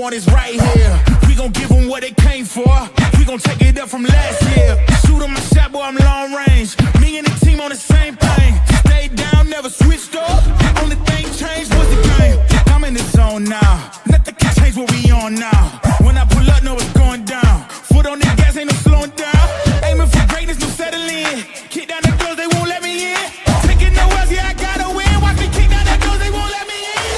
want is right here. We gon' give them what they came for. We gon' take it up from last year. Shoot 'em a shot, boy, I'm long range. Me and the team on the same thing. Stayed down, never switched up. Only thing changed was the game. I'm in the zone now. Nothing can change what we on now. When I pull up, know it's going down. Foot on the gas, ain't no slowing down. Aiming for greatness, no settling. Kick down the doors, they won't let me in. Taking no else, yeah, I gotta win. Watch me kick down the doors, they won't let me in.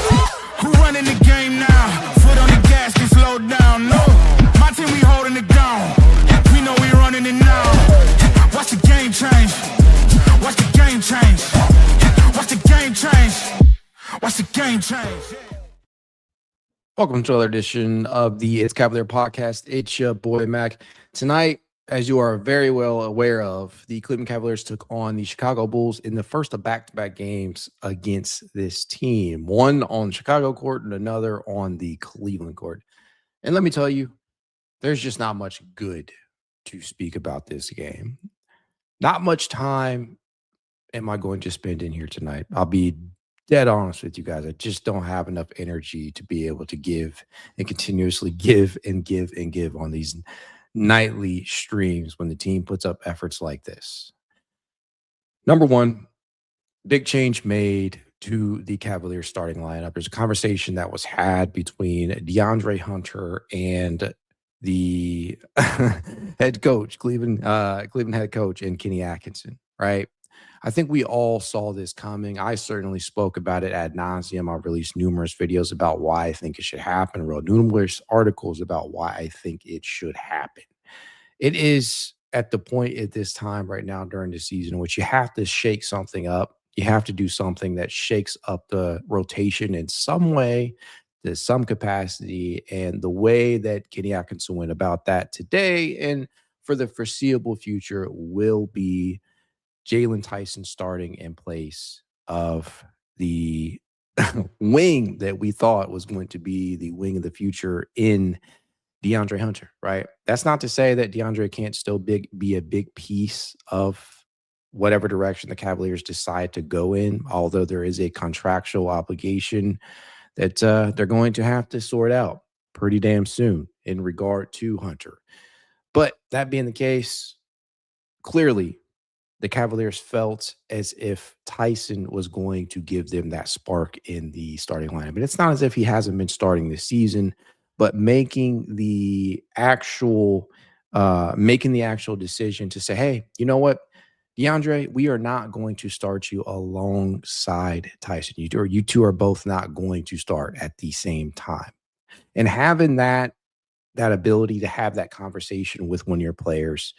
Who running the game now? Foot on the gas, can slow down. No, my team, we holding it down. We know we running it now. Watch the game change. Watch the game change. Watch the game change. Watch the game change. Welcome to another edition of the It's Cavalier podcast. It's your boy Mac. Tonight, as you are very well aware of, the Cleveland Cavaliers took on the Chicago Bulls in the first of back-to-back games against this team. One on Chicago court and another on the Cleveland court. And let me tell you, there's just not much good to speak about this game. Not much time am I going to spend in here tonight. I'll be dead honest with you guys. I just don't have enough energy to be able to give and continuously give and give and give on these nightly streams when the team puts up efforts like this. Number one, big change made to the Cavaliers starting lineup. There's a conversation that was had between DeAndre Hunter and the head coach, Cleveland head coach, and Kenny Atkinson, right? I think we all saw this coming. I certainly spoke about it ad nauseum. I've released numerous videos about why I think it should happen, wrote numerous articles about why I think it should happen. It is at the point at this time right now during the season in which you have to shake something up. You have to do something that shakes up the rotation in some way, to some capacity, and the way that Kenny Atkinson went about that today and for the foreseeable future will be Jalen Tyson starting in place of the wing that we thought was going to be the wing of the future in DeAndre Hunter, right? That's not to say that DeAndre can't still be a big piece of whatever direction the Cavaliers decide to go in, although there is a contractual obligation that they're going to have to sort out pretty damn soon in regard to Hunter. But that being the case, clearly, the Cavaliers felt as if Tyson was going to give them that spark in the starting lineup. And it's not as if he hasn't been starting this season, but making the actual decision to say, hey, you know what, DeAndre, we are not going to start you alongside Tyson. You two are both not going to start at the same time. And having that ability to have that conversation with one of your players,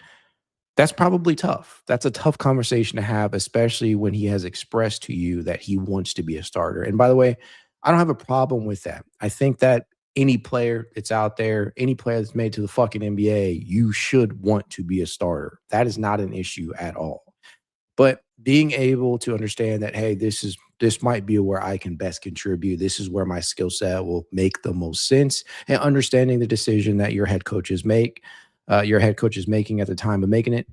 that's probably tough. That's a tough conversation to have, especially when he has expressed to you that he wants to be a starter. And by the way, I don't have a problem with that. I think that any player that's out there, any player that's made to the fucking NBA, you should want to be a starter. That is not an issue at all. But being able to understand that, hey, this might be where I can best contribute. This is where my skill set will make the most sense, and understanding the decision that your head coaches make. Your head coach is making at the time of making it,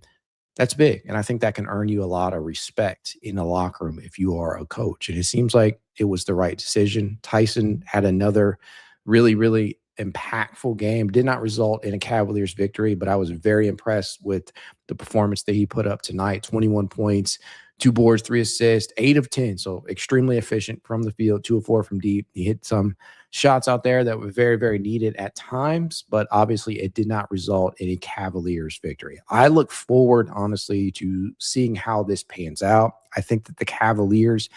that's big. And I think that can earn you a lot of respect in the locker room if you are a coach. And it seems like it was the right decision. Tyson had another really, really impactful game. Did not result in a Cavaliers victory, but I was very impressed with the performance that he put up tonight. 21 points, 2 boards, 3 assists, 8 of 10. So extremely efficient from the field, 2 of 4 from deep. He hit some shots out there that were very, very needed at times, but obviously it did not result in a Cavaliers victory. I look forward, honestly, to seeing how this pans out. I think that the Cavaliers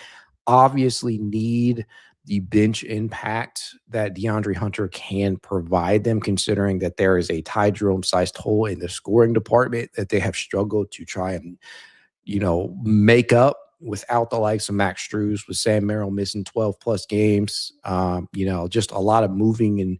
obviously need the bench impact that DeAndre Hunter can provide them, considering that there is a Ty Jerome-sized hole in the scoring department that they have struggled to try and, make up without the likes of Max Strus, with Sam Merrill missing 12-plus games. Just a lot of moving and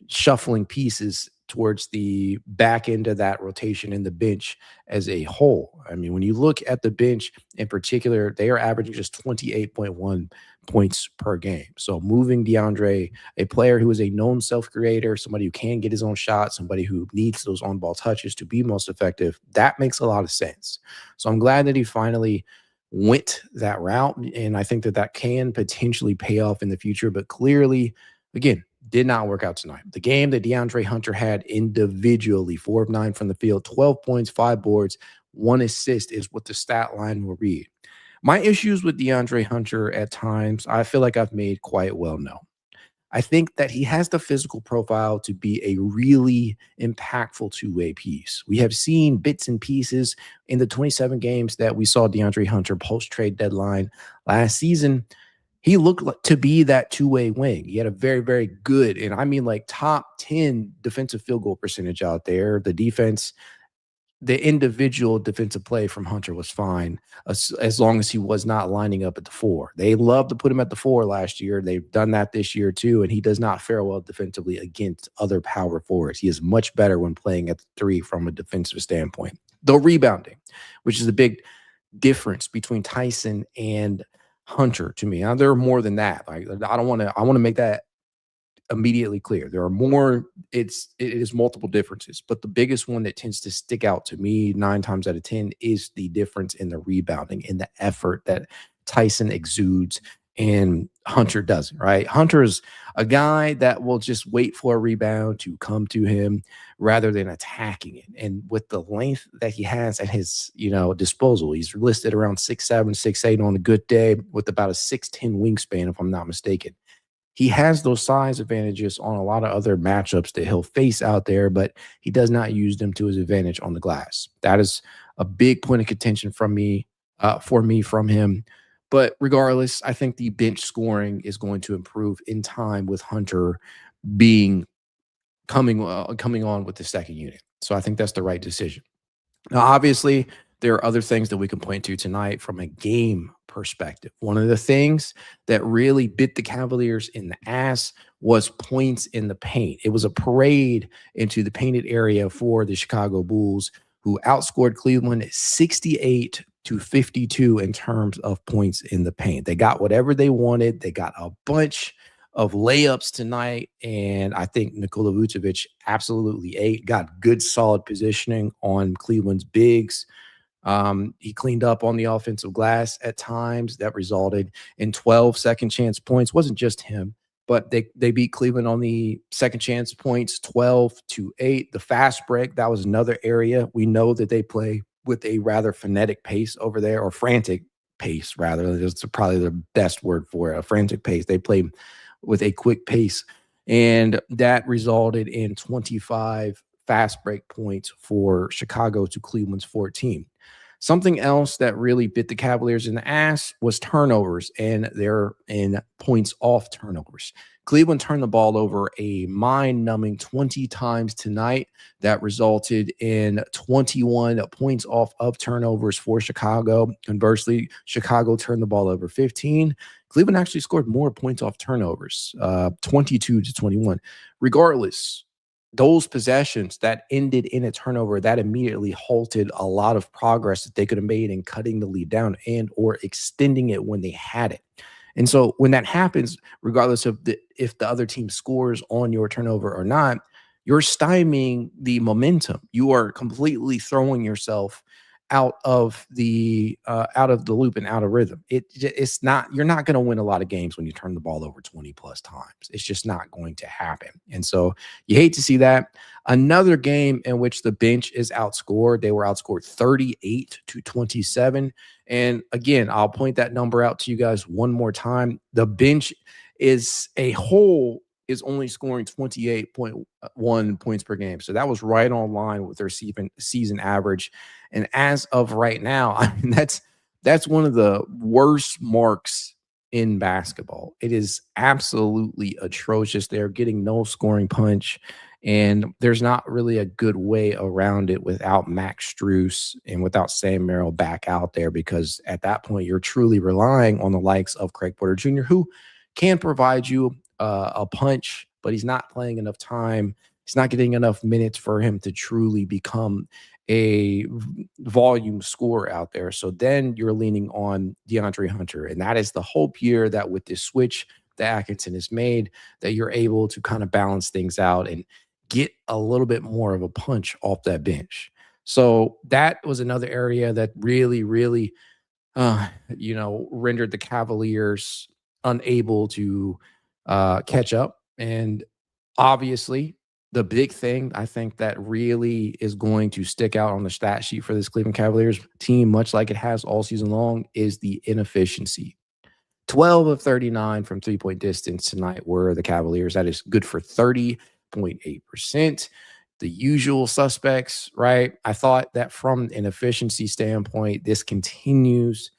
shuffling pieces towards the back end of that rotation in the bench as a whole. I mean, when you look at the bench in particular, they are averaging just 28.1 points per game. So moving DeAndre, a player who is a known self-creator, somebody who can get his own shot, somebody who needs those on-ball touches to be most effective, that makes a lot of sense. So I'm glad that he finally went that route, and I think that can potentially pay off in the future. But clearly, again, Did not work out tonight. The game that DeAndre Hunter had individually, 4 of 9 from the field, 12 points, 5 boards, 1 assist is what the stat line will read. My issues with DeAndre Hunter at times, I feel like I've made quite well known. I think that he has the physical profile to be a really impactful two-way piece. We have seen bits and pieces in the 27 games that we saw DeAndre Hunter post-trade deadline last season. He looked like to be that two-way wing. He had a very, very good, and I mean like top 10 defensive field goal percentage out there. The defense, the individual defensive play from Hunter was fine as long as he was not lining up at the 4. They loved to put him at the 4 last year. They've done that this year too, and he does not fare well defensively against other power forwards. He is much better when playing at the 3 from a defensive standpoint. The rebounding, which is a big difference between Tyson and Hunter to me. Now, there are more than that. I want to make that immediately clear. There are more, it is multiple differences, but the biggest one that tends to stick out to me 9 times out of 10 is the difference in the rebounding and the effort that Tyson exudes and Hunter doesn't, right? Hunter's a guy that will just wait for a rebound to come to him rather than attacking it. And with the length that he has at his, disposal, he's listed around 6'7", 6'8" on a good day with about a 6'10" wingspan, if I'm not mistaken. He has those size advantages on a lot of other matchups that he'll face out there, but he does not use them to his advantage on the glass. That is a big point of contention from him. But regardless, I think the bench scoring is going to improve in time with Hunter coming on with the second unit. So I think that's the right decision. Now, obviously, there are other things that we can point to tonight from a game perspective. One of the things that really bit the Cavaliers in the ass was points in the paint. It was a parade into the painted area for the Chicago Bulls, who outscored Cleveland 68-52 in terms of points in the paint. They got whatever they wanted. They got a bunch of layups tonight, and I think Nikola Vucevic absolutely got good, solid positioning on Cleveland's bigs. He cleaned up on the offensive glass at times. That resulted in 12 second chance points. Wasn't just him, but they beat Cleveland on the second chance points 12-8. The fast break, that was another area. We know that they play with a rather frenetic pace over there, or frantic pace rather. That's probably the best word for it, a frantic pace. They play with a quick pace, and that resulted in 25 fast break points for Chicago to Cleveland's 14. Something else that really bit the Cavaliers in the ass was turnovers, and they're in points off turnovers. Cleveland turned the ball over a mind-numbing 20 times tonight. That resulted in 21 points off of turnovers for Chicago. Conversely, Chicago turned the ball over 15. Cleveland actually scored more points off turnovers, 22-21. Regardless, those possessions that ended in a turnover, that immediately halted a lot of progress that they could have made in cutting the lead down and or extending it when they had it. And so when that happens, regardless of if the other team scores on your turnover or not, you're stymieing the momentum. You are completely throwing yourself out of the loop and out of rhythm. It's not, you're not going to win a lot of games when you turn the ball over 20 plus times. It's just not going to happen. And so you hate to see that. Another game in which the bench is outscored. They were outscored 38-27. And again, I'll point that number out to you guys one more time. The bench is a whole is only scoring 28.1 points per game. So that was right on line with their season average. And as of right now, I mean, that's one of the worst marks in basketball. It is absolutely atrocious. They're getting no scoring punch, and there's not really a good way around it without Max Strus and without Sam Merrill back out there, because at that point, you're truly relying on the likes of Craig Porter Jr., who can provide you a punch, but he's not playing enough time. He's not getting enough minutes for him to truly become a volume scorer out there. So then you're leaning on DeAndre Hunter. And that is the hope here, that with this switch that Atkinson has made, that you're able to kind of balance things out and get a little bit more of a punch off that bench. So that was another area that really, really, rendered the Cavaliers unable to catch up. And Obviously, the big thing I think that really is going to stick out on the stat sheet for this Cleveland Cavaliers team, much like it has all season long, is the inefficiency. 12 of 39 from three-point distance tonight were the Cavaliers. That is good for 30.8%. The usual suspects, right? I thought that from an efficiency standpoint, this continues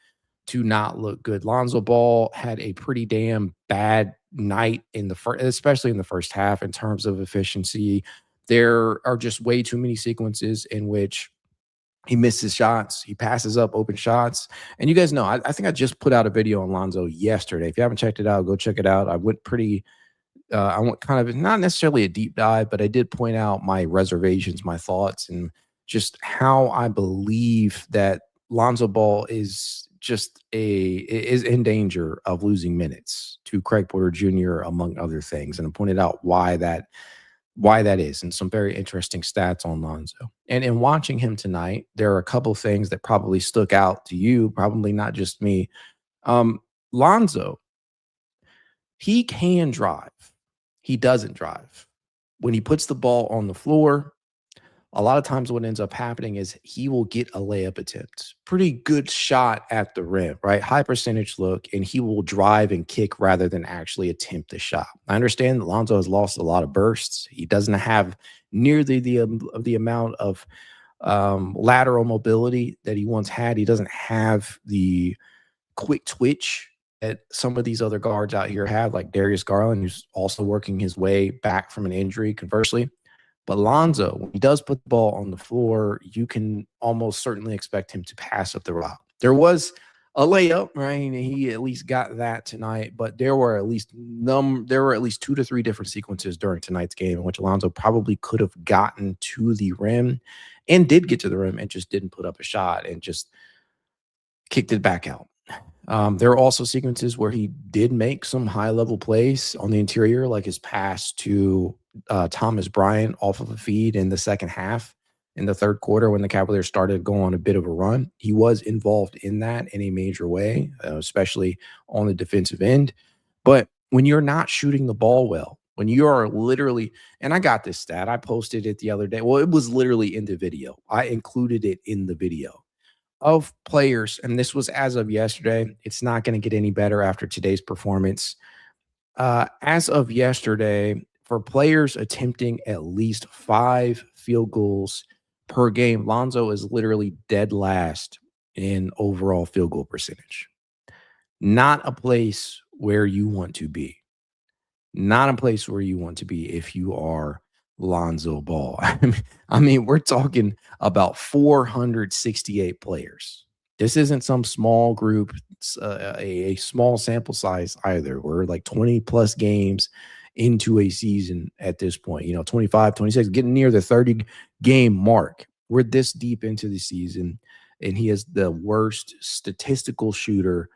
to not look good. Lonzo Ball had a pretty damn bad night in the first, especially in the first half in terms of efficiency. There are just way too many sequences in which he misses shots. He passes up open shots. And you guys know, I think I just put out a video on Lonzo yesterday. If you haven't checked it out, go check it out. I went I went kind of not necessarily a deep dive, but I did point out my reservations, my thoughts, and just how I believe that Lonzo Ball is is in danger of losing minutes to Craig Porter Jr., among other things. And I pointed out why that is, and some very interesting stats on Lonzo. And in watching him tonight, there are a couple things that probably stuck out to you, probably not just me. Lonzo, he can drive. He doesn't drive. When he puts the ball on the floor, a lot of times what ends up happening is he will get a layup attempt. Pretty good shot at the rim, right? High percentage look, and he will drive and kick rather than actually attempt the shot. I understand that Lonzo has lost a lot of bursts. He doesn't have nearly the amount of lateral mobility that he once had. He doesn't have the quick twitch that some of these other guards out here have, like Darius Garland, who's also working his way back from an injury, conversely. But Lonzo, when he does put the ball on the floor, you can almost certainly expect him to pass up the rock. There was a layup, right? And he at least got that tonight, but there were at least 2 to 3 different sequences during tonight's game in which Lonzo probably could have gotten to the rim and did get to the rim and just didn't put up a shot and just kicked it back out. There are also sequences where he did make some high-level plays on the interior, like his pass to Thomas Bryant off of a feed in the second half in the third quarter when the Cavaliers started going on a bit of a run. He was involved in that in a major way, especially on the defensive end. But when you're not shooting the ball well, when you are literally, and I got this stat, I posted it the other day. Well, it was literally in the video. I included it in the video. Of players, and this was as of yesterday, it's not going to get any better after today's performance. As of yesterday, for players attempting at least 5 field goals per game, Lonzo is literally dead last in overall field goal percentage. Not a place where you want to be. Not a place where you want to be if you are Lonzo Ball. I mean, we're talking about 468 players. This isn't some small group, a small sample size either. We're like 20 plus games into a season at this point, 25, 26, getting near the 30 game mark. We're this deep into the season, and he is the worst statistical shooter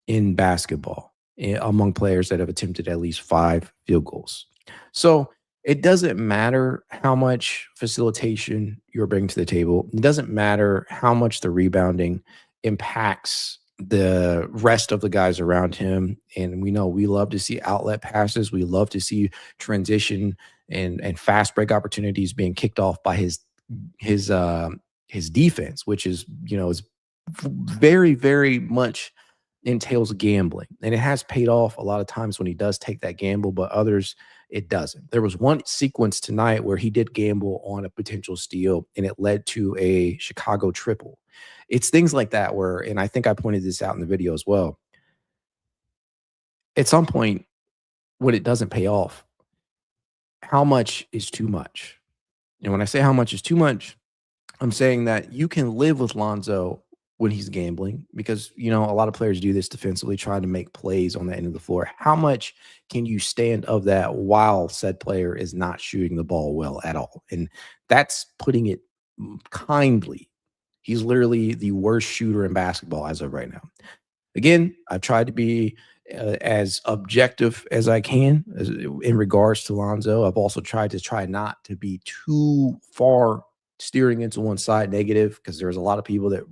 in basketball among players that have attempted at least 5 field goals. So it doesn't matter how much facilitation you're bringing to the table. It doesn't matter how much the rebounding impacts the rest of the guys around him. And we know we love to see outlet passes. We love to see transition and fast break opportunities being kicked off by his defense, which is, is very, very much entails gambling. And it has paid off a lot of times when he does take that gamble, but others it doesn't. There was one sequence tonight where he did gamble on a potential steal, and it led to a Chicago triple. It's things like that where, and I think I pointed this out in the video as well, at some point when it doesn't pay off, how much is too much? And when I say how much is too much, I'm saying that you can live with Lonzo when he's gambling, because, a lot of players do this defensively, trying to make plays on the end of the floor. How much can you stand of that while said player is not shooting the ball well at all? And that's putting it kindly. He's literally the worst shooter in basketball as of right now. Again, I've tried to be as objective as I can in regards to Lonzo. I've also tried not to be too far steering into one side negative because there's a lot of people that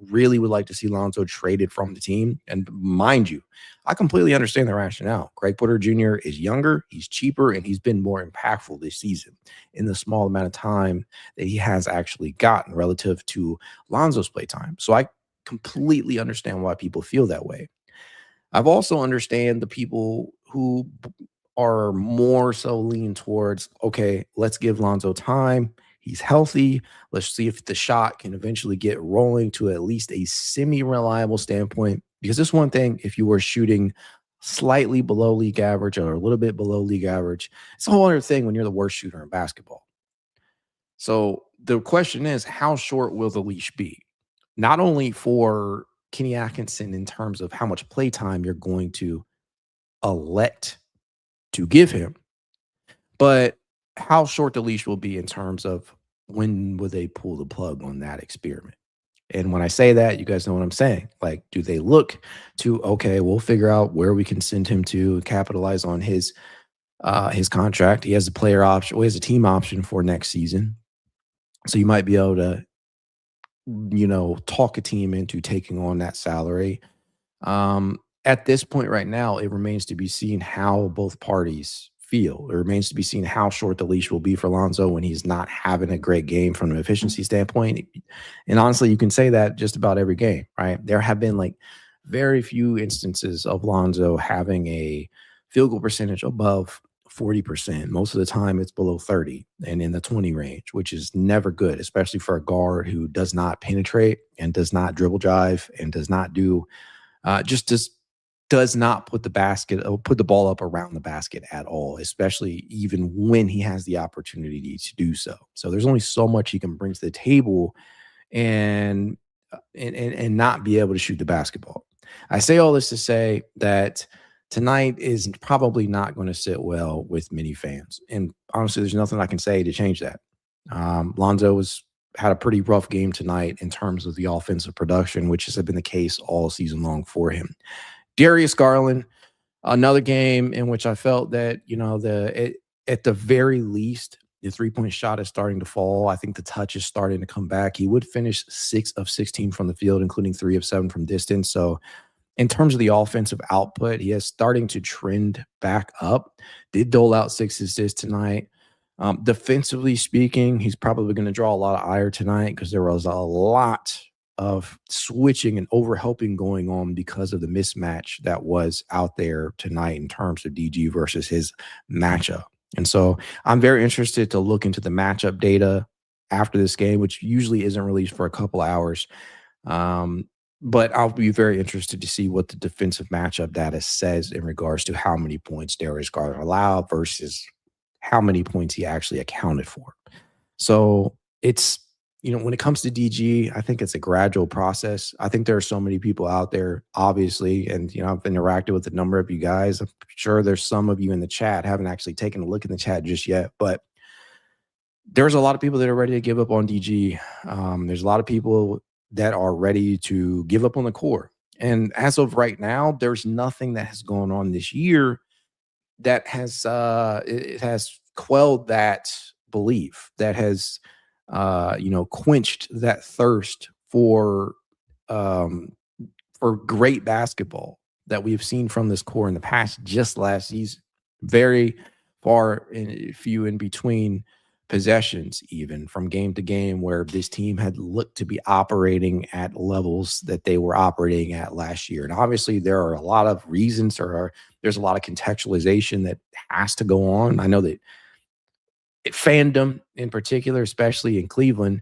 really would like to see Lonzo traded from the team. And mind you, I completely understand the rationale. Greg Porter Jr. is younger, he's cheaper, and he's been more impactful this season in the small amount of time that he has actually gotten relative to Lonzo's play time. So I completely understand why people feel that way. I've also understand the people who are more so lean towards, okay, let's give Lonzo time. He's healthy. Let's see if the shot can eventually get rolling to at least a semi-reliable standpoint. Because it's one thing if you were shooting slightly below league average or a little bit below league average. It's a whole other thing when you're the worst shooter in basketball. So the question is, how short will the leash be? Not only for Kenny Atkinson in terms of how much play time you're going to elect to give him, but how short the leash will be in terms of when will they pull the plug on that experiment. And when I say that, you guys know what I'm saying. Like, do they look to, okay, we'll figure out where we can send him to capitalize on his contract. He has a player option, or he has a team option for next season. So you might be able to, talk a team into taking on that salary. At this point right now, it remains to be seen how both parties feel. It remains to be seen how short the leash will be for Lonzo when he's not having a great game from an efficiency standpoint. And honestly, you can say that just about every game, right? There have been like very few instances of Lonzo having a field goal percentage above 40%. Most of the time it's below 30 and in the 20 range, which is never good, especially for a guard who does not penetrate and does not dribble drive and does not do does not put the ball up around the basket at all, especially even when he has the opportunity to do so. So there's only so much he can bring to the table and not be able to shoot the basketball. I say all this to say that tonight is probably not going to sit well with many fans. And honestly, there's nothing I can say to change that. Lonzo had a pretty rough game tonight in terms of the offensive production, which has been the case all season long for him. Darius Garland, another game in which I felt that, at the very least, the three-point shot is starting to fall. I think the touch is starting to come back. He would finish 6 of 16 from the field, including 3 of 7 from distance. So in terms of the offensive output, he is starting to trend back up. Did dole out 6 assists tonight. Defensively speaking, he's probably going to draw a lot of ire tonight because there was a lot of switching and overhelping going on because of the mismatch that was out there tonight in terms of DG versus his matchup. And so I'm very interested to look into the matchup data after this game, which usually isn't released for a couple hours. But I'll be very interested to see what the defensive matchup data says in regards to how many points Darius Garland allowed versus how many points he actually accounted for. So it's, when it comes to DG, I think it's a gradual process. I think there are so many people out there, obviously, and, I've interacted with a number of you guys. I'm sure there's some of you in the chat, haven't actually taken a look in the chat just yet, but there's a lot of people that are ready to give up on DG. There's a lot of people that are ready to give up on the core. And as of right now, there's nothing that has gone on this year that has it has quelled that belief, that has quenched that thirst for great basketball that we've seen from this core in the past, just last season. Very far and few in between possessions, even from game to game, where this team had looked to be operating at levels that they were operating at last year. And obviously there are a lot of reasons, there's a lot of contextualization that has to go on. I know that fandom in particular, especially in Cleveland,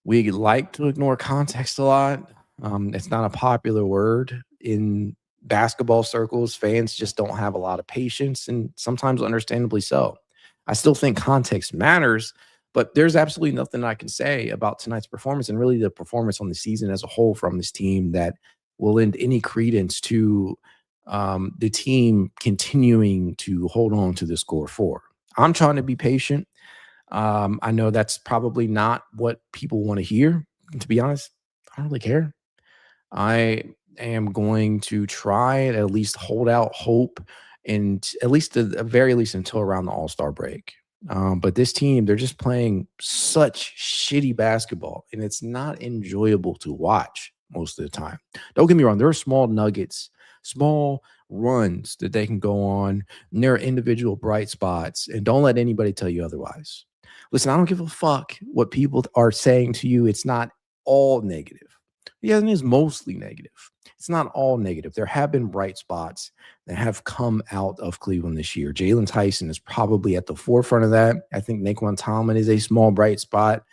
we like to ignore context a lot. It's not a popular word in basketball circles. Fans just don't have a lot of patience, and sometimes understandably so. I still think context matters, but there's absolutely nothing I can say about tonight's performance and really the performance on the season as a whole from this team that will lend any credence to the team continuing to hold on to the score 4. I'm trying to be patient. I know that's probably not what people want to hear. To be honest, I don't really care. I am going to try and at least hold out hope, and at least at the very least until around the All-Star break. But this team, they're just playing such shitty basketball, and it's not enjoyable to watch most of the time. Don't get me wrong, there are small nuggets, small runs that they can go on, and there are individual bright spots, and don't let anybody tell you otherwise. Listen, I don't give a fuck what people are saying to you. It's not all negative. Yeah, it is mostly negative. It's not all negative. There have been bright spots that have come out of Cleveland this year. Jalen Tyson is probably at the forefront of that. I think Naquan Tomlin is a small bright spot.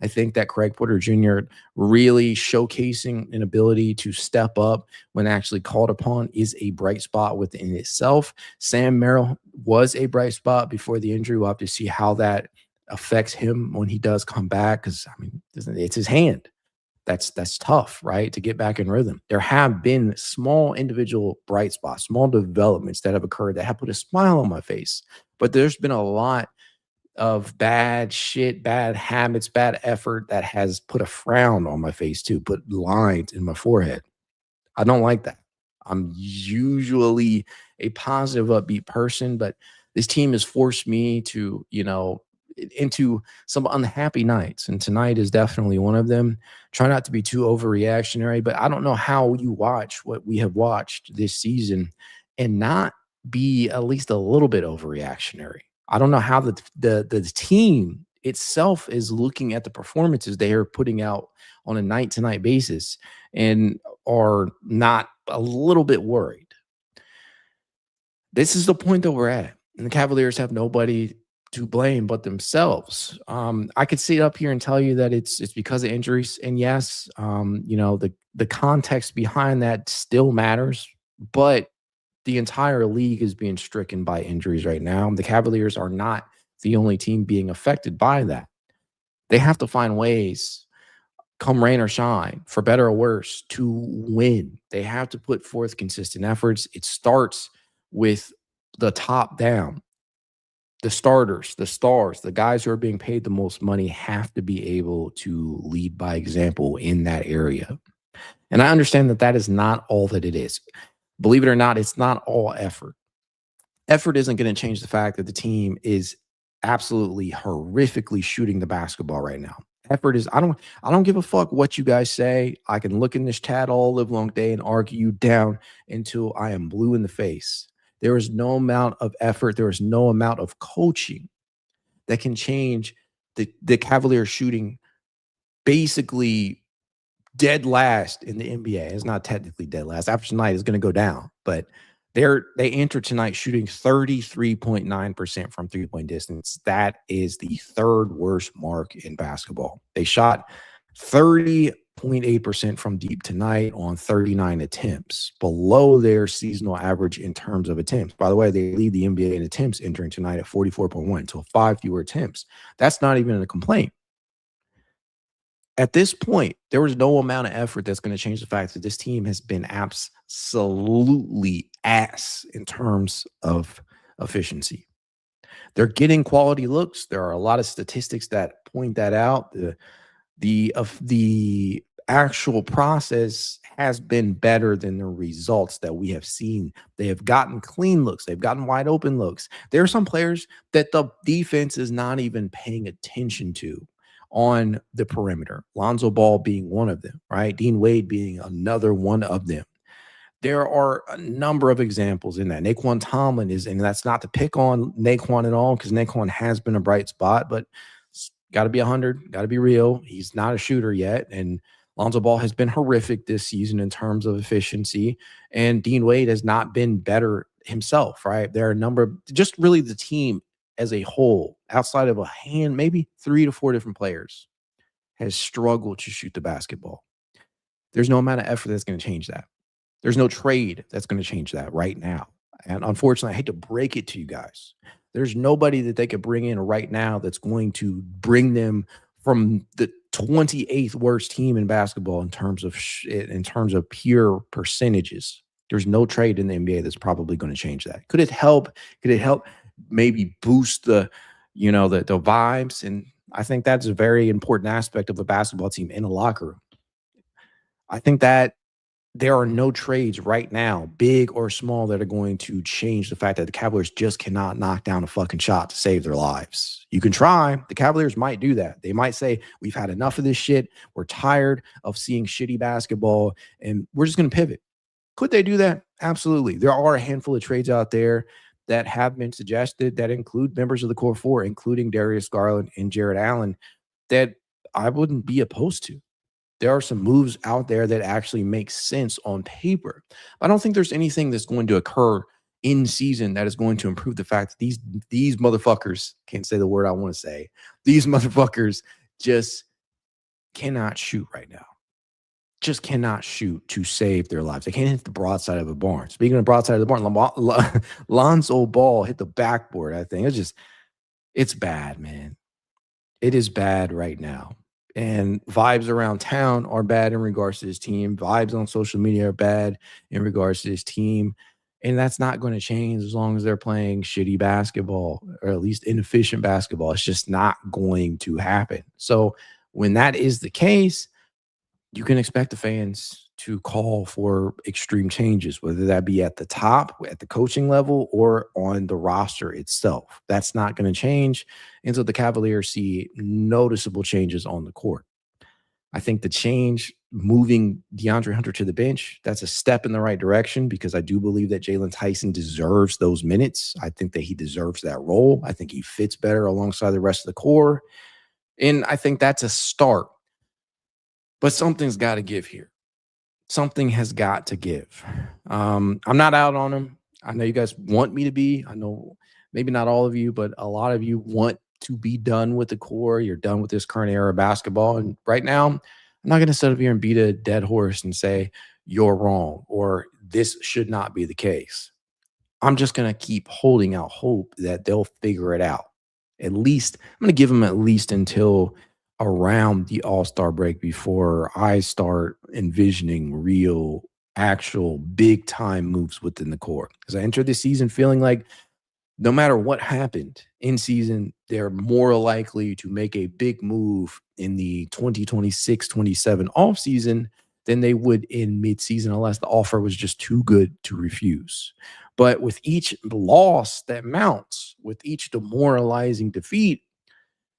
I think that Craig Porter Jr. really showcasing an ability to step up when actually called upon is a bright spot within itself. Sam Merrill was a bright spot before the injury. We'll have to see how that affects him when he does come back, because, I mean, it's his hand. That's tough, right? To get back in rhythm. There have been small individual bright spots, small developments that have occurred that have put a smile on my face. But there's been a lot of bad shit, bad habits, bad effort that has put a frown on my face too, put lines in my forehead. I don't like that. I'm usually a positive, upbeat person, but this team has forced me to, into some unhappy nights. And tonight is definitely one of them. Try not to be too overreactionary, but I don't know how you watch what we have watched this season and not be at least a little bit overreactionary. I don't know how the team itself is looking at the performances they are putting out on a night-to-night basis and are not a little bit worried. This is the point that we're at, and the Cavaliers have nobody to blame but themselves. I could sit up here and tell you that it's because of injuries, and yes, the context behind that still matters, but the entire league is being stricken by injuries right now. The Cavaliers are not the only team being affected by that. They have to find ways, come rain or shine, for better or worse, to win. They have to put forth consistent efforts. It starts with the top down. The starters, the stars, the guys who are being paid the most money have to be able to lead by example in that area. And I understand that that is not all that it is. Believe it or not, it's not all effort. Effort isn't going to change the fact that the team is absolutely horrifically shooting the basketball right now. Effort is, I don't give a fuck what you guys say. I can look in this chat all live long day and argue you down until I am blue in the face. There is no amount of effort. There is no amount of coaching that can change the Cavaliers shooting basically dead last in the NBA. It's not technically dead last. After tonight, it's going to go down. But they entered tonight shooting 33.9% from three-point distance. That is the third worst mark in basketball. They shot 30.8% from deep tonight on 39 attempts, below their seasonal average in terms of attempts. By the way, they lead the NBA in attempts entering tonight at 44.1, so 5 fewer attempts. That's not even a complaint. At this point, there was no amount of effort that's going to change the fact that this team has been absolutely ass in terms of efficiency. They're getting quality looks. There are a lot of statistics that point that out. The actual process has been better than the results that we have seen. They have gotten clean looks. They've gotten wide open looks. There are some players that the defense is not even paying attention to on the perimeter. Lonzo Ball being one of them, right? Dean Wade being another one of them. There are a number of examples in that. Naquan Tomlin is, and that's not to pick on Naquan at all, because Naquan has been a bright spot, but got to be 100, got to be real. He's not a shooter yet, and Lonzo Ball has been horrific this season in terms of efficiency, and Dean Wade has not been better himself, right? There are a number of, just really the team as a whole, outside of maybe 3 to 4 different players, has struggled to shoot the basketball. There's no amount of effort that's going to change that. There's no trade that's going to change that right now. And unfortunately, I hate to break it to you guys. There's nobody that they could bring in right now that's going to bring them from the 28th worst team in basketball in terms of pure percentages. There's no trade in the NBA that's probably going to change that. Could it help? Could it help maybe boost the vibes? And I think that's a very important aspect of a basketball team in a locker room. I think that there are no trades right now, big or small, that are going to change the fact that the Cavaliers just cannot knock down a fucking shot to save their lives. You can try. The Cavaliers might do that. They might say, we've had enough of this shit. We're tired of seeing shitty basketball, and we're just going to pivot. Could they do that? Absolutely. There are a handful of trades out there that have been suggested that include members of the core four, including Darius Garland and Jarrett Allen, that I wouldn't be opposed to. There are some moves out there that actually make sense on paper. I don't think there's anything that's going to occur in season that is going to improve the fact that these motherfuckers, can't say the word I want to say, these motherfuckers just cannot shoot right now. Just cannot shoot to save their lives. They can't hit the broadside of a barn. Speaking of broadside of the barn, Lonzo Ball hit the backboard, I think. It's bad, man. It is bad right now. And vibes around town are bad in regards to his team. Vibes on social media are bad in regards to his team. And that's not going to change as long as they're playing shitty basketball, or at least inefficient basketball. It's just not going to happen. So when that is the case, you can expect the fans to call for extreme changes, whether that be at the top, at the coaching level, or on the roster itself. That's not going to change until the Cavaliers see noticeable changes on the court. I think the change, moving DeAndre Hunter to the bench, that's a step in the right direction, because I do believe that Jalen Tyson deserves those minutes. I think that he deserves that role. I think he fits better alongside the rest of the core. And I think that's a start. But something's got to give here. Something has got to give. I'm not out on him. I know you guys want me to be. I know maybe not all of you, but a lot of you want to be done with the core. You're done with this current era of basketball. And right now, I'm not going to sit up here and beat a dead horse and say you're wrong or this should not be the case. I'm just going to keep holding out hope that they'll figure it out. At least, I'm going to give them at least until around the All-Star break before I start envisioning real, actual, big-time moves within the core. Because I entered this season feeling like no matter what happened in season, they're more likely to make a big move in the 2026-27 offseason than they would in midseason, unless the offer was just too good to refuse. But with each loss that mounts, with each demoralizing defeat,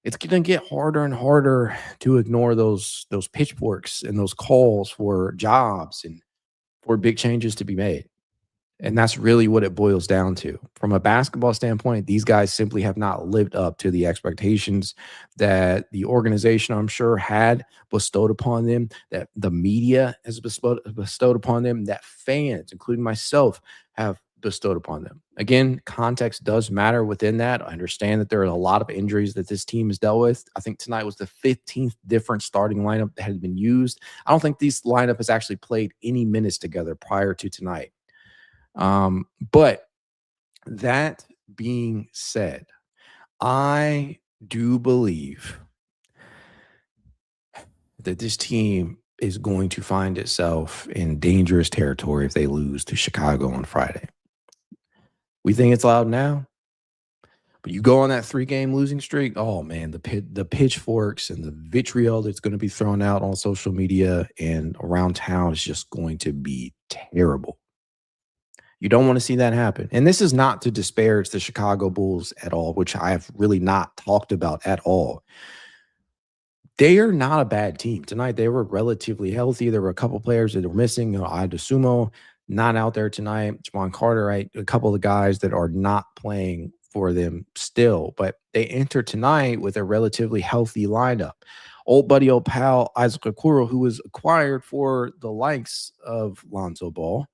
it's going to get harder and harder to ignore those pitchforks and those calls for jobs and for big changes to be made. And that's really what it boils down to. From a basketball standpoint, these guys simply have not lived up to the expectations that the organization, I'm sure, had bestowed upon them, that the media has bestowed upon them, that fans, including myself, have bestowed upon them. Again, context does matter within that. I understand that there are a lot of injuries that this team has dealt with. I think tonight was the 15th different starting lineup that had been used. I don't think this lineup has actually played any minutes together prior to tonight. But that being said, I do believe that this team is going to find itself in dangerous territory if they lose to Chicago on Friday. We think it's loud now, but you go on that 3-game losing streak, oh man, the pitchforks and the vitriol that's going to be thrown out on social media and around town is just going to be terrible. You don't want to see that happen. And this is not to disparage the Chicago Bulls at all, which I have really not talked about at all. They are not a bad team. Tonight, they were relatively healthy. There were a couple players that were missing. Sumo, not out there tonight. Javon Carter, right? A couple of the guys that are not playing for them still. But they enter tonight with a relatively healthy lineup. Old buddy, old pal, Isaac Okoro, who was acquired for the likes of Lonzo Ball.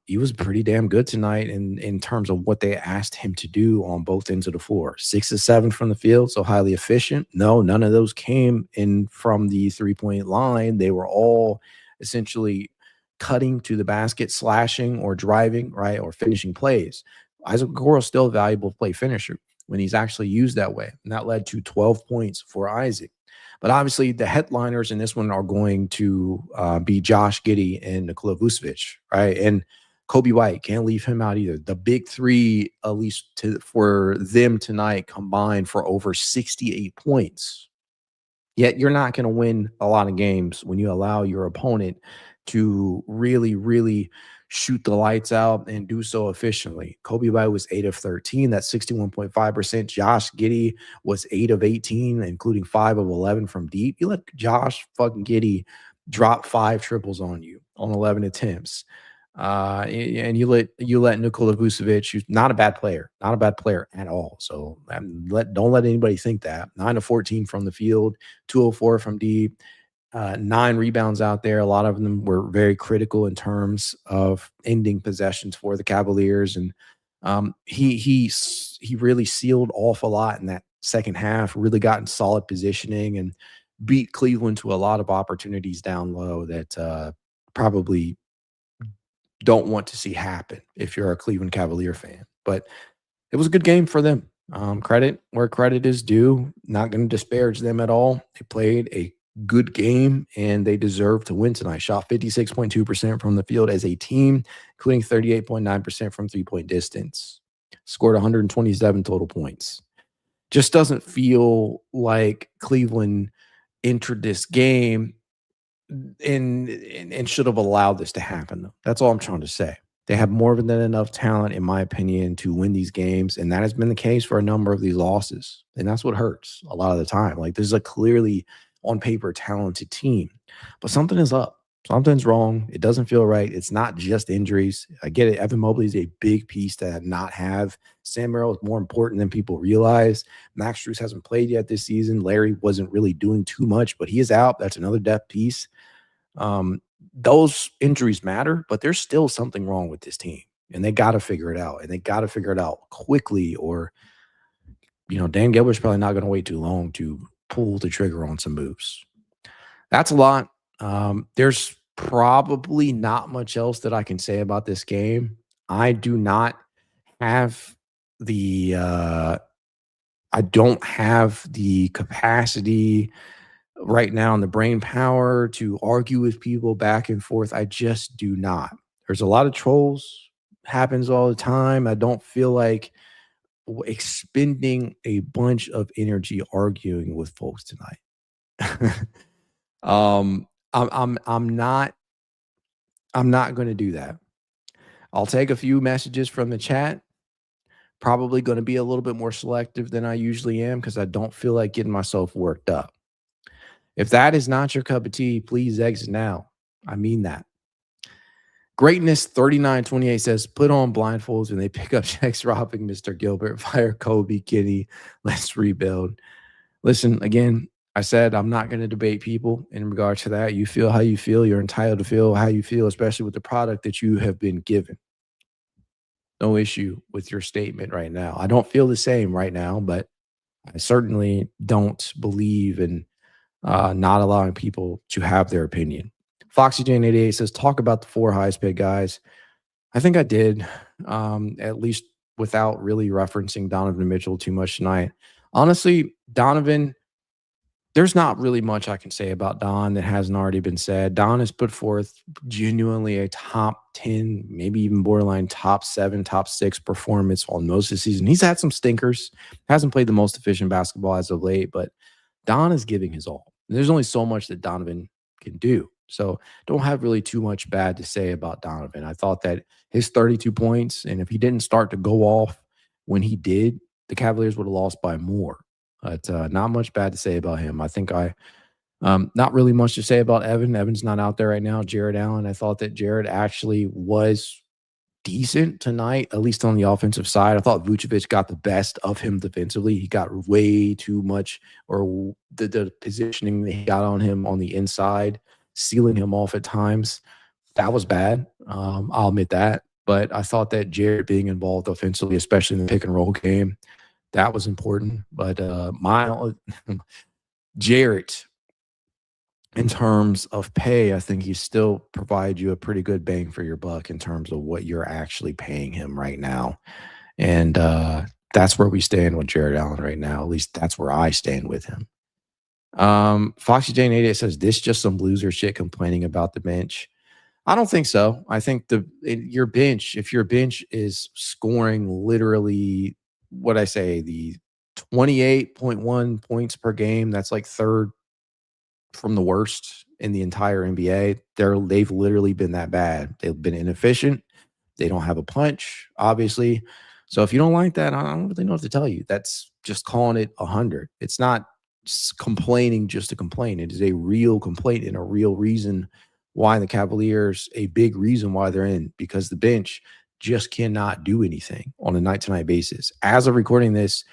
He was pretty damn good tonight in terms of what they asked him to do on both ends of the floor. 6 of 7 from the field, so highly efficient. No, none of those came in from the three-point line. They were all essentially cutting to the basket, slashing or driving, right, or finishing plays. Isaac Okoro is still a valuable play finisher when he's actually used that way. And that led to 12 points for Isaac. But obviously, the headliners in this one are going to be Josh Giddey and Nikola Vucevic, right? And Kobe White, can't leave him out either. The big three, at least for them tonight, combined for over 68 points. Yet you're not going to win a lot of games when you allow your opponent to really, really shoot the lights out and do so efficiently. Kobe White was 8 of 13. That's 61.5%. Josh Giddey was 8 of 18, including 5 of 11 from deep. You let Josh fucking Giddey drop 5 triples on you on 11 attempts. And you let Nikola Vucevic, who's not a bad player at all. So don't let anybody think that. 9 of 14 from the field, 204 from deep. 9 rebounds out there. A lot of them were very critical in terms of ending possessions for the Cavaliers, and he really sealed off a lot in that second half. Really got in solid positioning and beat Cleveland to a lot of opportunities down low that probably don't want to see happen if you're a Cleveland Cavalier fan. But it was a good game for them. Credit where credit is due. Not going to disparage them at all. They played a good game, and they deserve to win tonight. Shot 56.2% from the field as a team, including 38.9% from three-point distance. Scored 127 total points. Just doesn't feel like Cleveland entered this game and should have allowed this to happen, though. That's all I'm trying to say. They have more than enough talent, in my opinion, to win these games, and that has been the case for a number of these losses. And that's what hurts a lot of the time. Like, this is a clearly on paper talented team, but something is up. Something's wrong. It doesn't feel right. It's not just injuries. I get it. Evan Mobley is a big piece to not have. Sam Merrill is more important than people realize. Max Strus hasn't played yet this season. Larry wasn't really doing too much, but he is out. That's another depth piece. Those injuries matter, but there's still something wrong with this team, and they got to figure it out, and they got to figure it out quickly, or, Dan Gilbert's probably not going to wait too long to pull the trigger on some moves. That's a lot. There's probably not much else that I can say about this game. I do not have I don't have the capacity right now and the brain power to argue with people back and forth. I just do not. There's a lot of trolls, happens all the time. I don't feel like expending a bunch of energy arguing with folks tonight. I'm not going to do that. I'll take a few messages from the chat. Probably going to be a little bit more selective than I usually am because I don't feel like getting myself worked up. If that is not your cup of tea, please exit now. I mean that. Greatness 3928 says, put on blindfolds when they pick up checks robbing Mr. Gilbert. Fire Kobe, Kitty. Let's rebuild. Listen, again, I said I'm not going to debate people in regard to that. You feel how you feel. You're entitled to feel how you feel, especially with the product that you have been given. No issue with your statement right now. I don't feel the same right now, but I certainly don't believe in not allowing people to have their opinion. Foxy Jane 88 says, talk about the 4 highest paid guys. I think I did, at least without really referencing Donovan Mitchell too much tonight. Honestly, Donovan, there's not really much I can say about Don that hasn't already been said. Don has put forth genuinely a top 10, maybe even borderline top 7, top 6 performance on most of the season. He's had some stinkers, hasn't played the most efficient basketball as of late, but Don is giving his all. There's only so much that Donovan can do. So don't have really too much bad to say about Donovan. I thought that his 32 points, and if he didn't start to go off when he did, the Cavaliers would have lost by more. But not much bad to say about him. I think not really much to say about Evan. Evan's not out there right now. Jarrett Allen, I thought that Jarrett actually was decent tonight, at least on the offensive side. I thought Vucevic got the best of him defensively. He got way too much, or the positioning that he got on him on the inside, sealing him off at times. That was bad. I'll admit that. But I thought that Jarrett being involved offensively, especially in the pick and roll game, that was important. But Jarrett, in terms of pay, I think he still provides you a pretty good bang for your buck in terms of what you're actually paying him right now. And that's where we stand with Jarrett Allen right now. At least that's where I stand with him. Foxy Jane 88 says, this just some loser shit complaining about the bench. I don't think so. I think your bench, if your bench is scoring literally, the 28.1 points per game, that's like third from the worst in the entire NBA. They've literally been that bad. They've been inefficient. They don't have a punch, obviously. So if you don't like that, I don't really know what to tell you. That's just calling it 100. It's not complaining just to complain. It is a real complaint and a real reason why the Cavaliers, a big reason why they're in, because the bench just cannot do anything on a night-to-night basis. As of recording this,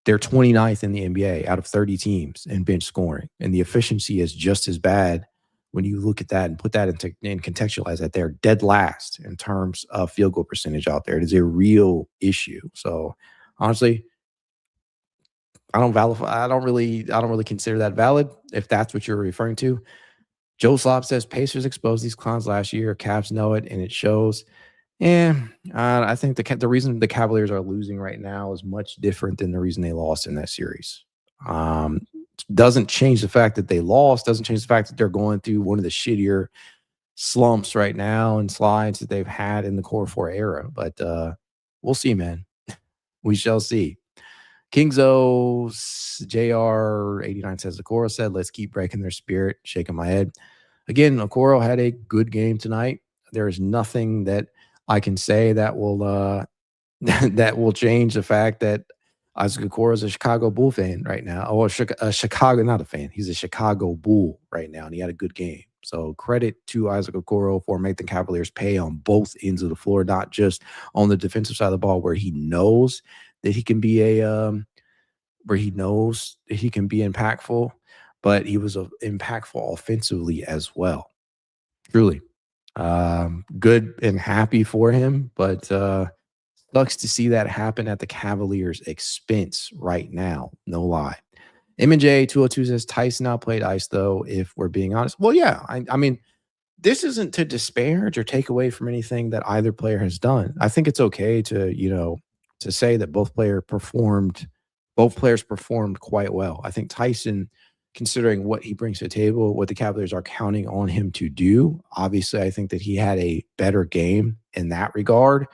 they're 29th in the NBA out of 30 teams in bench scoring, and the efficiency is just as bad when you look at that and put that into and contextualize that. They're dead last in terms of field goal percentage out there. It is a real issue. So honestly, I don't really consider that valid if that's what you're referring to. Joe Slob says Pacers exposed these clowns last year. Cavs know it, and it shows. I think the reason the Cavaliers are losing right now is much different than the reason they lost in that series. Doesn't change the fact that they lost. Doesn't change the fact that they're going through one of the shittier slumps right now and slides that they've had in the Core 4 era. But we'll see, man. We shall see. Kingzo's JR89 says, Okoro said, let's keep breaking their spirit. Shaking my head. Again, Okoro had a good game tonight. There is nothing that I can say that will that will change the fact that Isaac Okoro is a Chicago Bull fan right now. Oh, a Chicago, not a fan. He's a Chicago Bull right now, and he had a good game. So credit to Isaac Okoro for making the Cavaliers pay on both ends of the floor, not just on the defensive side of the ball where he knows that he can be impactful, but he was impactful offensively as well. Truly. Good and happy for him, but sucks to see that happen at the Cavaliers' expense right now. No lie. M&J 202 says Tyson outplayed Ice, though, if we're being honest. Well, yeah. I mean, this isn't to disparage or take away from anything that either player has done. I think it's okay to say that both players performed quite well. I think Tyson, considering what he brings to the table, what the Cavaliers are counting on him to do, obviously I think that he had a better game in that regard.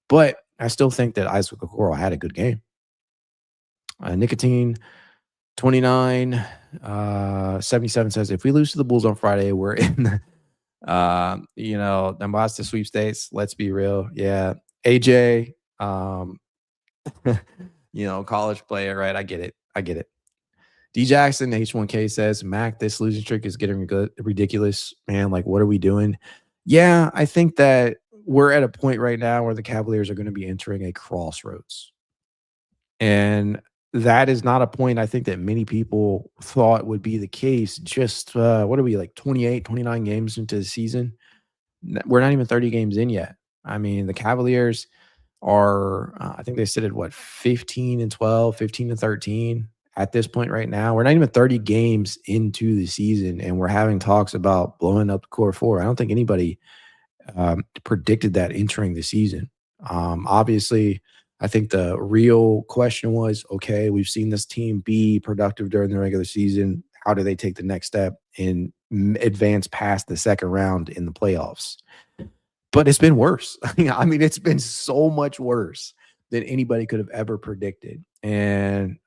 But I still think that Isaac Okoro had a good game. Nicotine 29 77 says, if we lose to the Bulls on Friday, we're in the Nebraska sweepstakes. Let's be real. Yeah. AJ, college player, right? I get it. D Jackson H1K says, Mac, this losing streak is getting ridiculous, man. Like, what are we doing? Yeah, I think that we're at a point right now where the Cavaliers are going to be entering a crossroads. And that is not a point I think that many people thought would be the case. Just, what are we, like 28, 29 games into the season? We're not even 30 games in yet. I mean, the Cavaliers are, I think they sit at 15 and 12, 15 and 13 at this point right now. We're not even 30 games into the season, and we're having talks about blowing up the Core 4. I don't think anybody predicted that entering the season. Obviously, I think the real question was, okay, we've seen this team be productive during the regular season. How do they take the next step and advance past the second round in the playoffs? But it's been worse. I mean, it's been so much worse than anybody could have ever predicted. And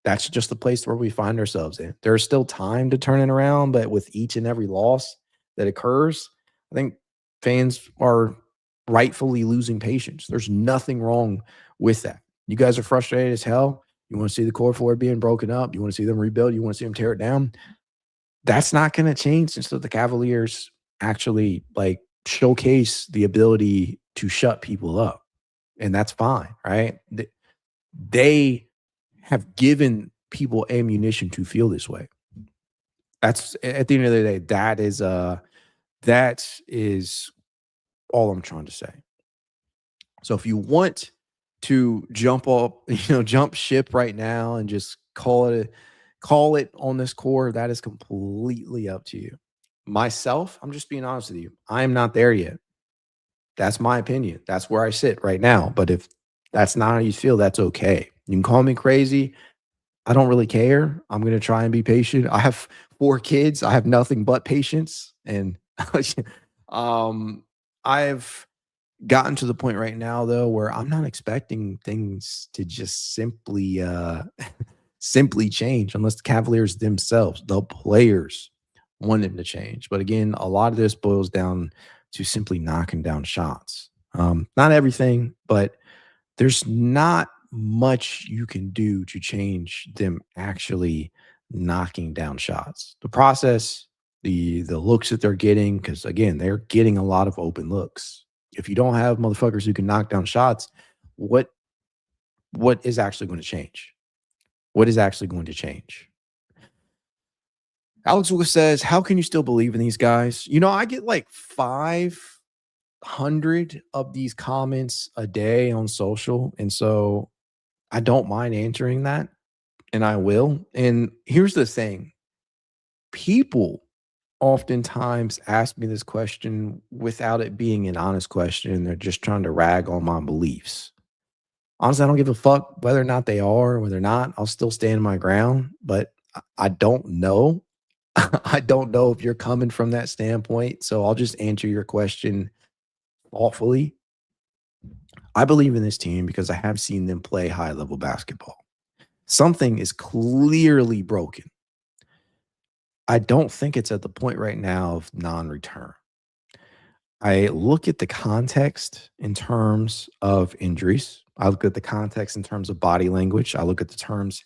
that's just the place where we find ourselves in. There's still time to turn it around, but with each and every loss that occurs, I think fans are rightfully losing patience. There's nothing wrong with that. You guys are frustrated as hell. You want to see the Core 4 being broken up. You want to see them rebuild. You want to see them tear it down. That's not going to change until the Cavaliers actually showcase the ability to shut people up. And that's fine, right? They have given people ammunition to feel this way. That's, at the end of the day, that is all I'm trying to say. So if you want to jump ship right now and just call it on this core, that is completely up to you. Myself, I'm just being honest with you. I am not there yet. That's my opinion. That's where I sit right now. But if that's not how you feel, that's okay. You can call me crazy. I don't really care. I'm going to try and be patient. I have 4 kids. I have nothing but patience. And I've gotten to the point right now, though, where I'm not expecting things to just simply change unless the Cavaliers themselves, the players, want them to change. But again, a lot of this boils down to simply knocking down shots. Not everything, but there's not much you can do to change them actually knocking down shots. The process, the looks that they're getting, because again, they're getting a lot of open looks. If you don't have motherfuckers who can knock down shots, what is actually going to change? What is actually going to change? Alex Lucas says, how can you still believe in these guys? You know, I get like 500 of these comments a day on social. And so I don't mind answering that. And I will. And here's the thing. People oftentimes ask me this question without it being an honest question. They're just trying to rag on my beliefs. Honestly, I don't give a fuck whether or not they are, whether or not. I'll still stand my ground, but I don't know. I don't know if you're coming from that standpoint. So I'll just answer your question thoughtfully. I believe in this team because I have seen them play high-level basketball. Something is clearly broken. I don't think it's at the point right now of non-return. I look at the context in terms of injuries. I look at the context in terms of body language. I look at the terms,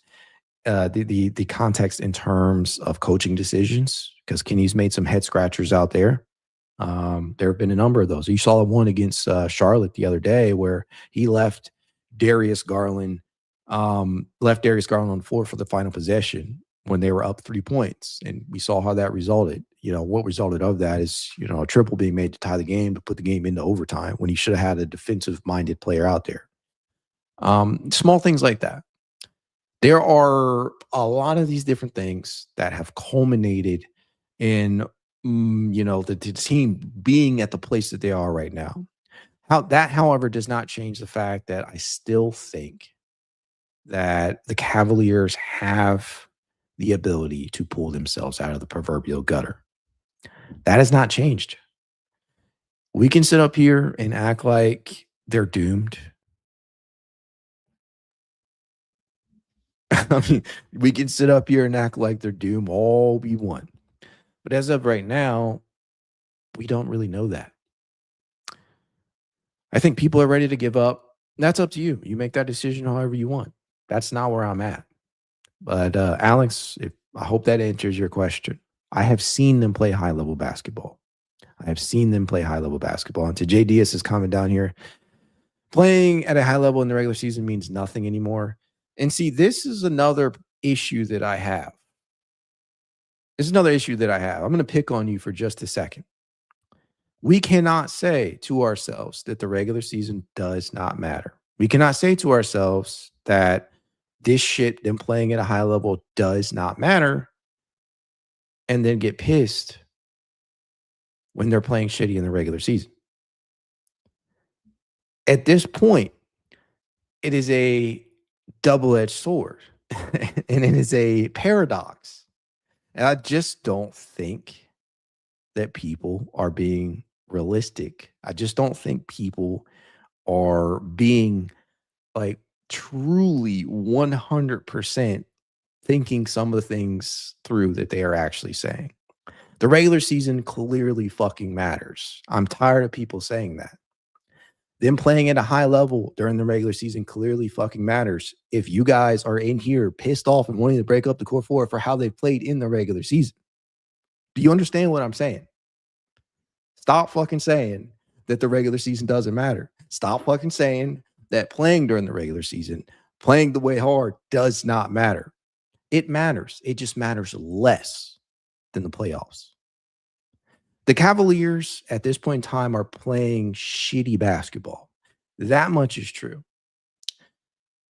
the context in terms of coaching decisions, because Kenny's made some head scratchers out there. There have been a number of those. You saw one against Charlotte the other day where he left Darius Garland on the floor for the final possession when they were up 3 points. And we saw how that resulted. You know, what resulted of that is, you know, a triple being made to tie the game, to put the game into overtime when he should have had a defensive-minded player out there. Small things like that. There are a lot of these different things that have culminated in, you know, the team being at the place that they are right now. However, does not change the fact that I still think that the Cavaliers have the ability to pull themselves out of the proverbial gutter. That has not changed. We can sit up here and act like they're doomed. I mean, we can sit up here and act like they're doomed all we want. But as of right now, we don't really know that. I think people are ready to give up. That's up to you. You make that decision however you want. That's not where I'm at. But Alex, I hope that answers your question. I have seen them play high-level basketball. I have seen them play high-level basketball. And to J. Diaz's comment down here, playing at a high level in the regular season means nothing anymore. And see, this is another issue that I have. I'm going to pick on you for just a second. We cannot say to ourselves that the regular season does not matter. We cannot say to ourselves that this shit, them playing at a high level, does not matter, and then get pissed when they're playing shitty in the regular season. At this point, it is a double-edged sword, and it is a paradox. And I just don't think that people are being realistic. I just don't think people are being like truly 100% thinking some of the things through that they are actually saying. The regular season clearly fucking matters. I'm tired of people saying that. Them playing at a high level during the regular season clearly fucking matters. If you guys are in here pissed off and wanting to break up the core four for how they played in the regular season. Do you understand what I'm saying? Stop fucking saying that the regular season doesn't matter. Stop fucking saying that playing during the regular season, playing the way hard does not matter. It matters. It just matters less than the playoffs. The Cavaliers at this point in time are playing shitty basketball. That much is true.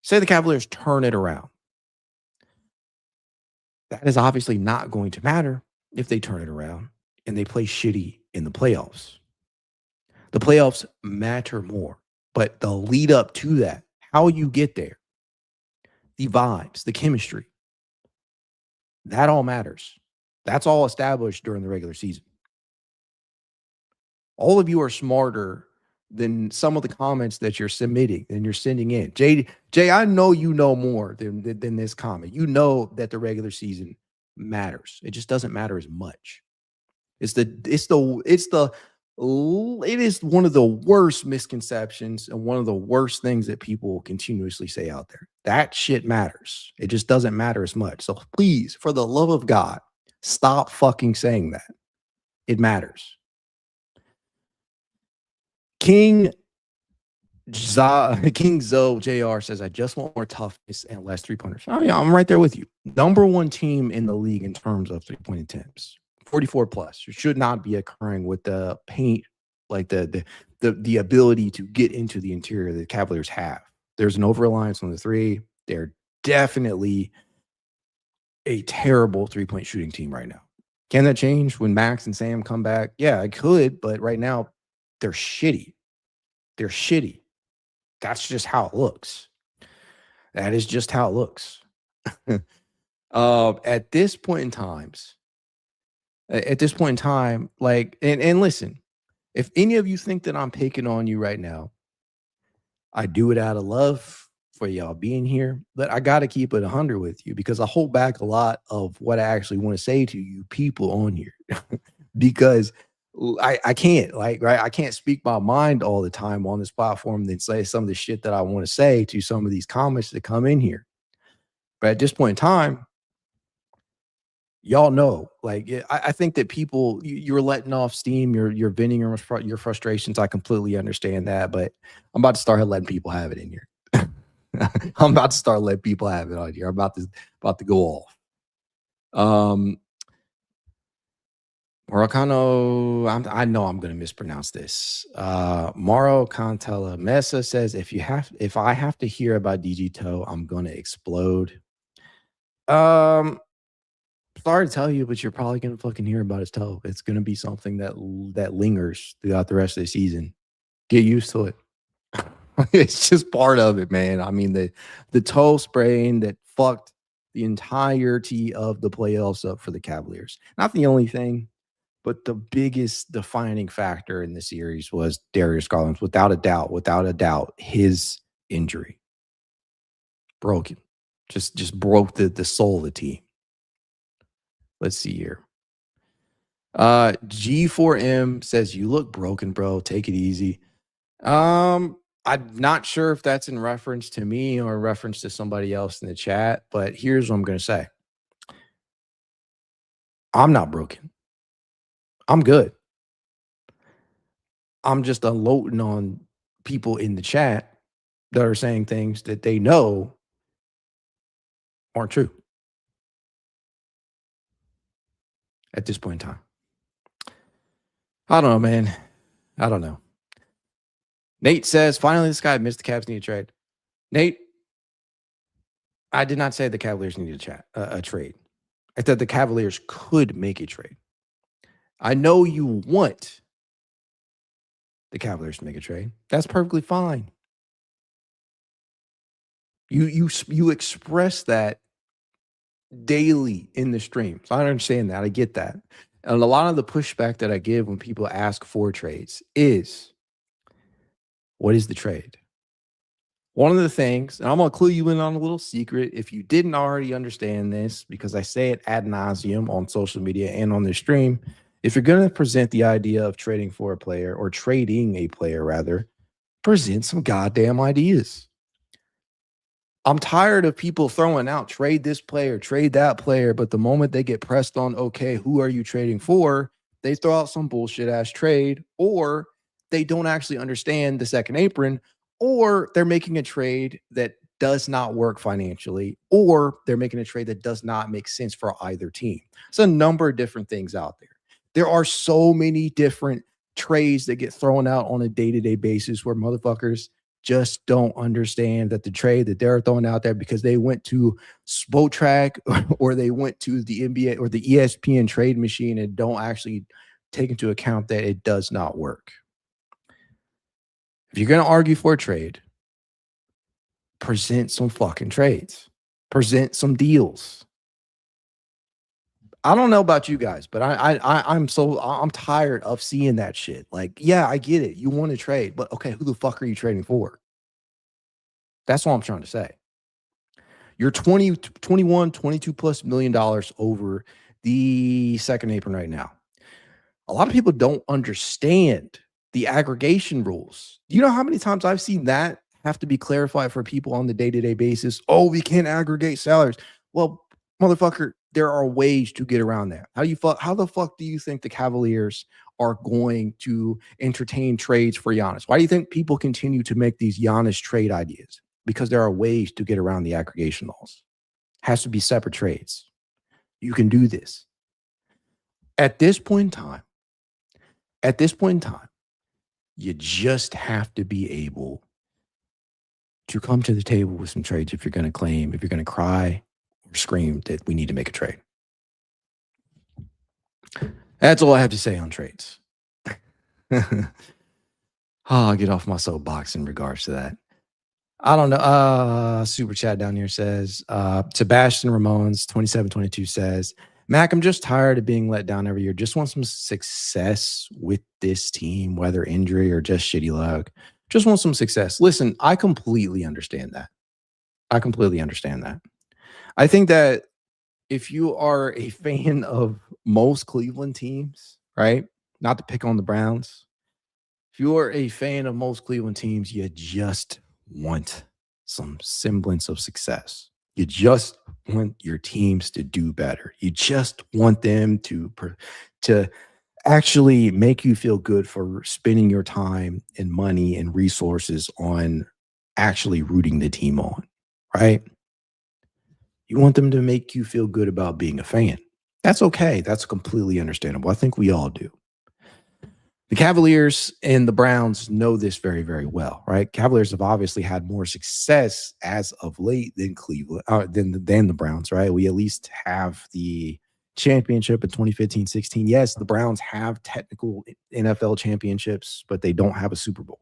Say the Cavaliers turn it around. That is obviously not going to matter if they turn it around and they play shitty in the playoffs. The playoffs matter more, but the lead up to that, how you get there, the vibes, the chemistry, that all matters. That's all established during the regular season. All of you are smarter than some of the comments that you're submitting and you're sending in. Jay, I know you know more than this comment. You know that the regular season matters. It just doesn't matter as much. It is one of the worst misconceptions and one of the worst things that people continuously say out there. That shit matters. It just doesn't matter as much. So please, for the love of God, stop fucking saying that. It matters. King Zo JR says, I just want more toughness and less three-pointers. Oh, yeah, I'm right there with you. Number one team in the league in terms of three-point attempts. 44 plus. It should not be occurring with the paint, like the ability to get into the interior that the Cavaliers have. There's an over-reliance on the three. They're definitely a terrible three-point shooting team right now. Can that change when Max and Sam come back? Yeah, it could, but right now they're shitty. They're shitty. That's just how it looks. That is just how it looks. At this point in time, like, and listen, if any of you think that I'm picking on you right now, I do it out of love for y'all being here, but I got to keep it 100 with you because I hold back a lot of what I actually want to say to you people on here because I can't, like, right? I can't speak my mind all the time on this platform and say some of the shit that I want to say to some of these comments that come in here. But at this point in time, y'all know, like, I think that people, you're letting off steam, you're venting your frustrations. I completely understand that, but I'm about to start letting people have it in here. I'm about to start letting people have it on here. I'm about to go off. Marocano, I know I'm going to mispronounce this. Mauro Cantella Mesa says, if I have to hear about DG Toe, I'm going to explode. Sorry to tell you, but you're probably going to fucking hear about his toe. It's going to be something that lingers throughout the rest of the season. Get used to it. It's just part of it, man. I mean, the toe sprain that fucked the entirety of the playoffs up for the Cavaliers. Not the only thing, but the biggest defining factor in the series was Darius Garland. Without a doubt, his injury. Broken. Just broke the soul of the team. Let's see here. G4M says, you look broken, bro. Take it easy. I'm not sure if that's in reference to me or reference to somebody else in the chat, but here's what I'm going to say. I'm not broken. I'm good. I'm just unloading on people in the chat that are saying things that they know aren't true at this point in time. I don't know, man. I don't know. Nate says, finally, this guy missed the Cavs need a trade. Nate, I did not say the Cavaliers needed a trade. I said the Cavaliers could make a trade. I know you want the Cavaliers to make a trade. That's perfectly fine. You express that daily in the stream. So I understand that. I get that. And a lot of the pushback that I give when people ask for trades is, what is the trade? One of the things, and I'm going to clue you in on a little secret if you didn't already understand this, because I say it ad nauseum on social media and on the stream. If you're going to present the idea of trading for a player or trading a player, rather, present some goddamn ideas. I'm tired of people throwing out trade this player, trade that player, but the moment they get pressed on, okay, who are you trading for? They throw out some bullshit ass trade, or they don't actually understand the second apron, or they're making a trade that does not work financially, or they're making a trade that does not make sense for either team. It's a number of different things out there. There are so many different trades that get thrown out on a day-to-day basis where motherfuckers just don't understand that the trade that they're throwing out there because they went to Spotrac or they went to the NBA or the ESPN trade machine and don't actually take into account that it does not work. If you're going to argue for a trade, present some fucking trades. Present some deals. I don't know about you guys, but I'm tired of seeing that shit. Like, yeah, I get it. You want to trade, but okay, who the fuck are you trading for? That's what I'm trying to say. You're 21, $22+ million over the second apron right now. a lot of people don't understand the aggregation rules. You know how many times I've seen that have to be clarified for people on the day-to-day basis? Oh, we can't aggregate salaries. Well, motherfucker, there are ways to get around that. How the fuck do you think the Cavaliers are going to entertain trades for Giannis? Why do you think people continue to make these Giannis trade ideas? Because there are ways to get around the aggregation laws. Has to be separate trades. You can do this. At this point in time, you just have to be able to come to the table with some trades if you're going to cry or scream that we need to make a trade. That's all I have to say on trades. I'll get off my soapbox in regards to that. I don't know. Super chat down here says, Sebastian Ramones 2722 says, Mac, I'm just tired of being let down every year. Just want some success with this team, whether injury or just shitty luck. Just want some success. Listen, I completely understand that. I think that if you are a fan of most Cleveland teams, right? Not to pick on the Browns. If you are a fan of most Cleveland teams, you just want some semblance of success. You just want your teams to do better. You just want them to actually make you feel good for spending your time and money and resources on actually rooting the team on, right? You want them to make you feel good about being a fan. That's okay. That's completely understandable. I think we all do. The Cavaliers and the Browns know this very, very well, right? Cavaliers have obviously had more success as of late than Cleveland, than the Browns, right? We at least have the championship in 2015-16. Yes, the Browns have technical NFL championships, but they don't have a Super Bowl.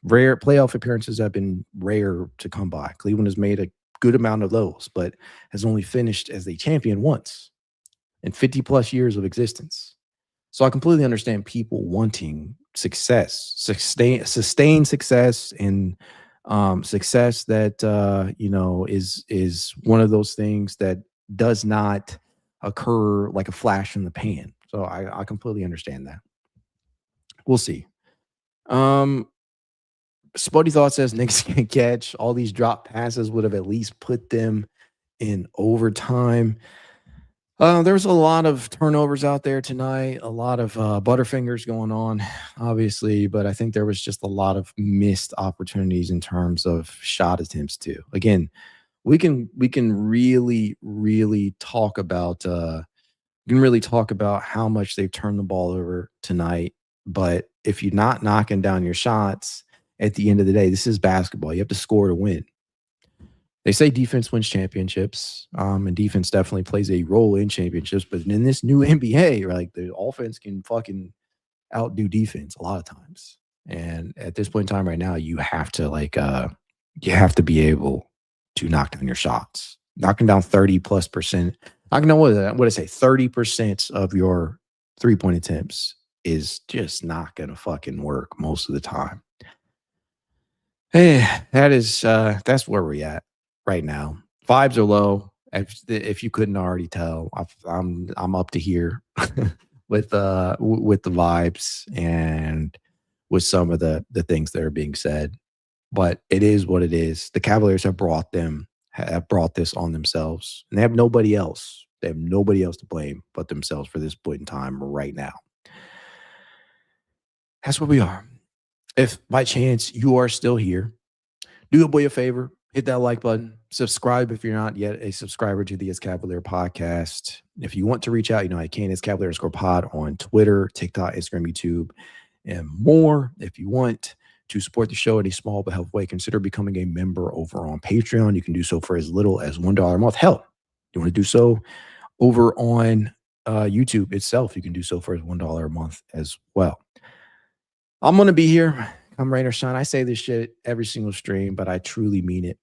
Rare playoff appearances have been rare to come by. Cleveland has made a good amount of those, but has only finished as a champion once in 50 plus years of existence. So I completely understand people wanting success, sustained success, and success that is one of those things that does not occur like a flash in the pan. So I completely understand that. We'll see. Spuddy Thought says Knicks can't catch. All these drop passes would have at least put them in overtime. There's a lot of turnovers out there tonight, a lot of butterfingers going on, obviously, but I think there was just a lot of missed opportunities in terms of shot attempts too. Again, we can really talk about how much they've turned the ball over tonight, but if you're not knocking down your shots at the end of the day, this is basketball. You have to score to win. They say defense wins championships, and defense definitely plays a role in championships. But in this new NBA, like, the offense can fucking outdo defense a lot of times. And at this point in time right now, you have to be able to knock down your shots. Knocking down 30+%. Knocking down, what did I say? 30% of your 3-point attempts is just not gonna fucking work most of the time. Hey, that's where we're at right now. Vibes are low. If you couldn't already tell, I'm up to here with the vibes and with some of the things that are being said. But it is what it is. The Cavaliers have brought this on themselves, and they have nobody else. They have nobody else to blame but themselves for this point in time right now. That's where we are. If by chance you are still here, do a boy a favor. Hit that like button. Subscribe if you're not yet a subscriber to the It's Cavalier podcast. If you want to reach out, I can. It's Cavalier_pod on Twitter, TikTok, Instagram, YouTube, and more. If you want to support the show in a small but helpful way, consider becoming a member over on Patreon. You can do so for as little as $1 a month. Hell, you want to do so over on YouTube itself, you can do so for as $1 a month as well. I'm going to be here. Come rain or shine. I say this shit every single stream, but I truly mean it.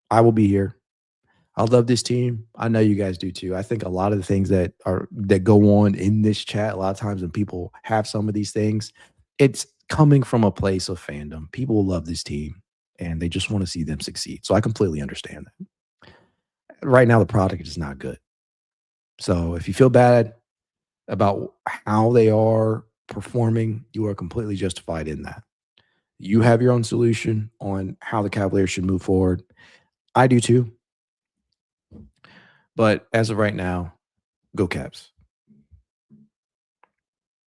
I will be here. I love this team. I know you guys do too. I think a lot of the things that go on in this chat, a lot of times when people have some of these things, it's coming from a place of fandom. People love this team and they just want to see them succeed. So I completely understand that. Right now, the product is not good. So if you feel bad about how they are performing, you are completely justified in that. You have your own solution on how the Cavaliers should move forward. I do too. But as of right now, go Cavs.